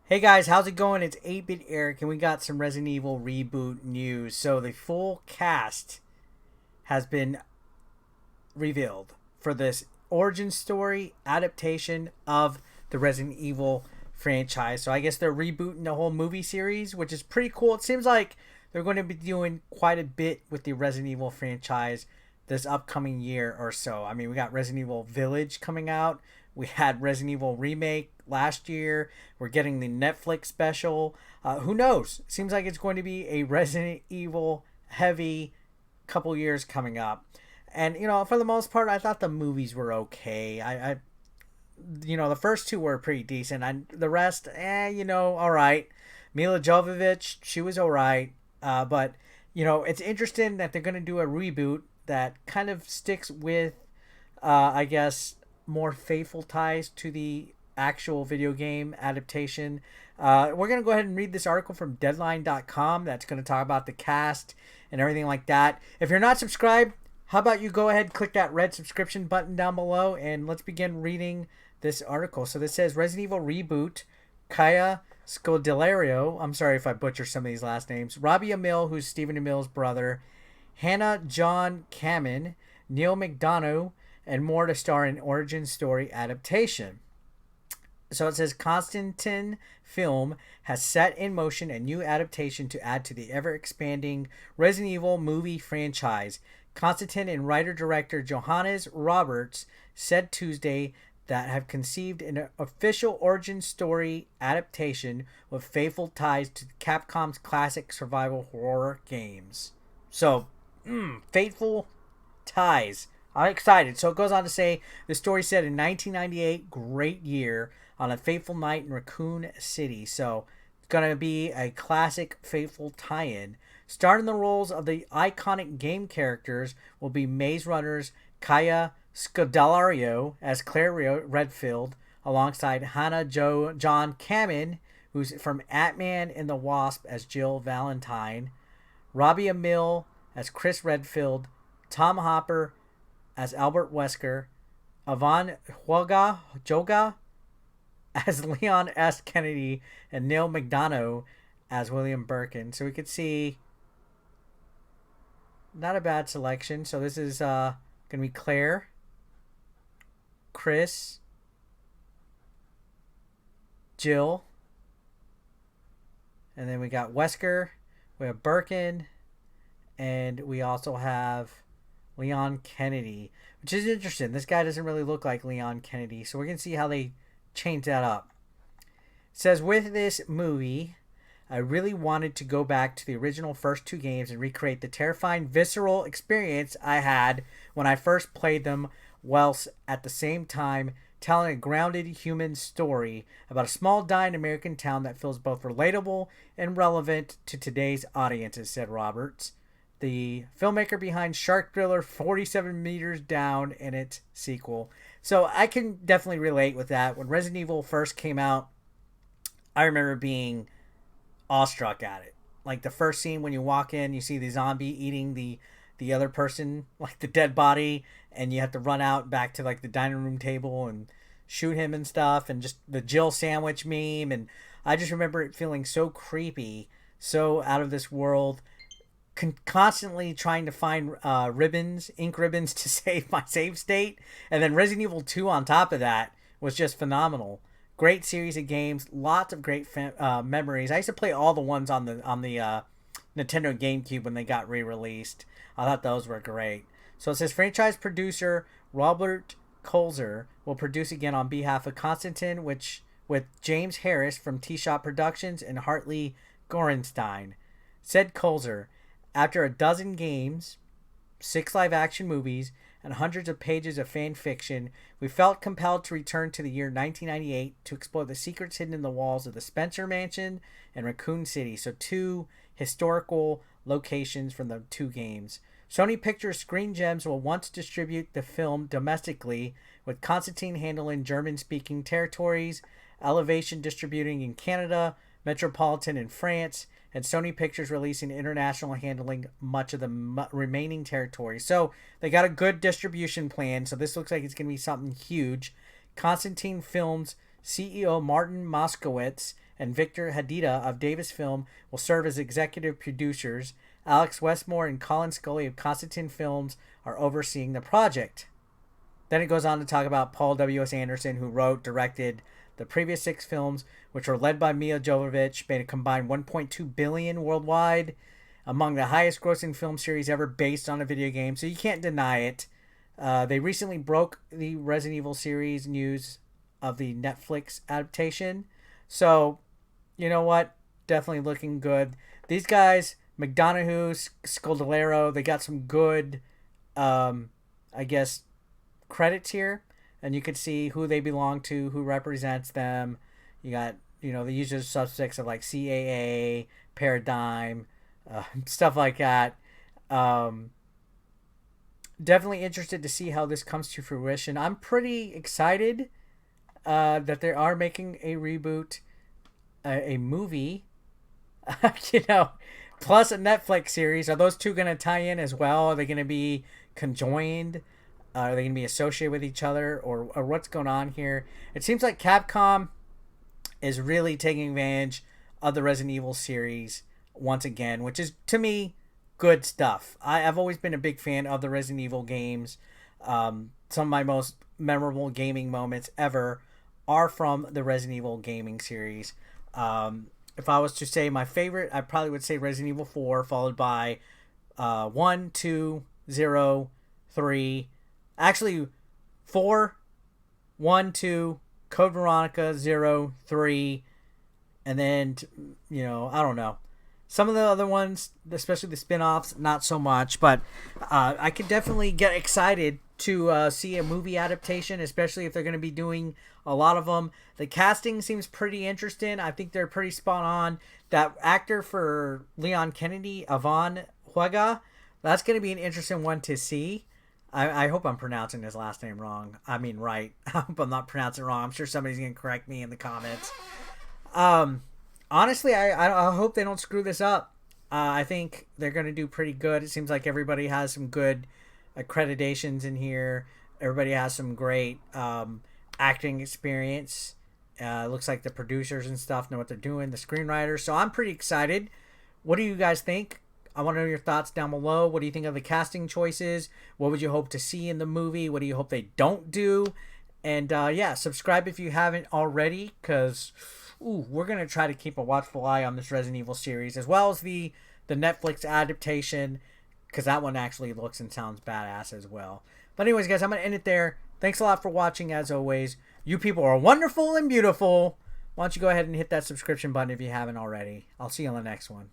Hey guys, how's it going? It's 8-Bit Eric, and we got some Resident Evil Reboot news. So the full cast has been revealed for this origin story adaptation of the Resident Evil franchise. So I guess they're rebooting the whole movie series, which is pretty cool. It seems like they're going to be doing quite a bit with the Resident Evil franchise this upcoming year or so. I mean, we got Resident Evil Village coming out. We had Resident Evil Remake last year. We're getting the Netflix special. Who knows? Seems like it's going to be a Resident Evil heavy couple years coming up. And, for the most part, I thought the movies were okay. The first two were pretty decent. The rest, all right. Mila Jovovich, she was all right. But, it's interesting that they're going to do a reboot that kind of sticks with, I guess, more faithful ties to the actual video game adaptation. We're going to go ahead and read this article from Deadline.com that's going to talk about the cast and everything like that. If you're not subscribed, how about you go ahead, click that red subscription button down below, and let's begin reading this article. So this says Resident Evil Reboot, Kaya Scodelario, I'm sorry if I butcher some of these last names, Robbie Amell, who's Stephen Amell's brother, Hannah John Kamen, Neil McDonough, and more to star in origin story adaptation. So it says Constantin Film has set in motion a new adaptation to add to the ever-expanding Resident Evil movie franchise. Constantin and writer-director Johannes Roberts said Tuesday that have conceived an official origin story adaptation with faithful ties to Capcom's classic survival horror games. So, faithful ties. I'm excited. So it goes on to say the story set in 1998, great year, on a fateful night in Raccoon City. So it's going to be a classic fateful tie-in. Starring the roles of the iconic game characters will be Maze Runner's Kaya Scodelario as Claire Redfield, alongside Hannah John Kamen, who's from Ant-Man and the Wasp, as Jill Valentine, Robbie Amell as Chris Redfield, Tom Hopper as Albert Wesker, Yvonne Joga as Leon S. Kennedy, and Neil McDonough as William Birkin. So we could see not a bad selection. So this is going to be Claire, Chris, Jill, and then we got Wesker, we have Birkin, and we also have Leon Kennedy, which is interesting. This guy doesn't really look like Leon Kennedy, so we're going to see how they change that up. It says, with this movie, I really wanted to go back to the original first two games and recreate the terrifying, visceral experience I had when I first played them, whilst at the same time telling a grounded human story about a small dying American town that feels both relatable and relevant to today's audiences, said Roberts, the filmmaker behind Shark Thriller 47 Meters Down and its sequel. So I can definitely relate with that. When Resident Evil first came out, I remember being awestruck at it. Like the first scene when you walk in, you see the zombie eating the other person, like the dead body, and you have to run out back to like the dining room table and shoot him and stuff, and just the Jill sandwich meme. And I just remember it feeling so creepy, so out of this world, constantly trying to find ink ribbons to save my save state. And then Resident Evil 2 on top of that was just phenomenal. Great series of games, lots of great memories. I used to play all the ones on the Nintendo GameCube when they got re-released. I thought those were great. So it says franchise producer Robert Kolzer will produce again on behalf of Constantin, with James Harris from T-Shop Productions and Hartley Gorenstein. Said Kolzer, after a dozen games, 6 live-action movies, and hundreds of pages of fan fiction, we felt compelled to return to the year 1998 to explore the secrets hidden in the walls of the Spencer Mansion and Raccoon City, so 2 historical locations from the 2 games. Sony Pictures Screen Gems will once distribute the film domestically, with Constantine handling German-speaking territories, Elevation distributing in Canada, Metropolitan in France, and Sony Pictures releasing international, handling much of the remaining territory. So they got a good distribution plan. So this looks like it's going to be something huge. Constantin Film's CEO Martin Moskowitz and Victor Hadida of Davis Film will serve as executive producers. Alex Westmore and Colin Scully of Constantin Films are overseeing the project. Then it goes on to talk about Paul W.S. Anderson, who wrote, directed the previous 6 films, which were led by Milla Jovovich, made a combined $1.2 billion worldwide, among the highest grossing film series ever based on a video game, so you can't deny it. They recently broke the Resident Evil series news of the Netflix adaptation. So, you know what? Definitely looking good. These guys, McDonough, Scoldolero, they got some good, I guess, credits here. And you can see who they belong to, who represents them. You got, the usual suspects of like CAA, Paradigm, stuff like that. Definitely interested to see how this comes to fruition. I'm pretty excited that they are making a reboot, a movie, plus a Netflix series. Are those two going to tie in as well? Are they going to be conjoined? Are they going to be associated with each other? Or what's going on here? It seems like Capcom is really taking advantage of the Resident Evil series once again, which is, to me, good stuff. I've always been a big fan of the Resident Evil games. Some of my most memorable gaming moments ever are from the Resident Evil gaming series. If I was to say my favorite, I probably would say Resident Evil 4, followed by 1, 2, 0, 3. Actually, 4, 1, 2, Code Veronica, 0, 3, and then, I don't know. Some of the other ones, especially the spin-offs, not so much. But I could definitely get excited to see a movie adaptation, especially if they're going to be doing a lot of them. The casting seems pretty interesting. I think they're pretty spot on. That actor for Leon Kennedy, Ivan Huega, that's going to be an interesting one to see. I hope I'm pronouncing his last name wrong. I mean, right. I hope I'm not pronouncing it wrong. I'm sure somebody's going to correct me in the comments. Honestly, I hope they don't screw this up. I think they're going to do pretty good. It seems like everybody has some good accreditations in here. Everybody has some great acting experience. Looks like the producers and stuff know what they're doing, the screenwriters. So I'm pretty excited. What do you guys think? I want to know your thoughts down below. What do you think of the casting choices? What would you hope to see in the movie? What do you hope they don't do? And subscribe if you haven't already, because we're going to try to keep a watchful eye on this Resident Evil series, as well as the Netflix adaptation, because that one actually looks and sounds badass as well. But anyways, guys, I'm going to end it there. Thanks a lot for watching, as always. You people are wonderful and beautiful. Why don't you go ahead and hit that subscription button if you haven't already. I'll see you on the next one.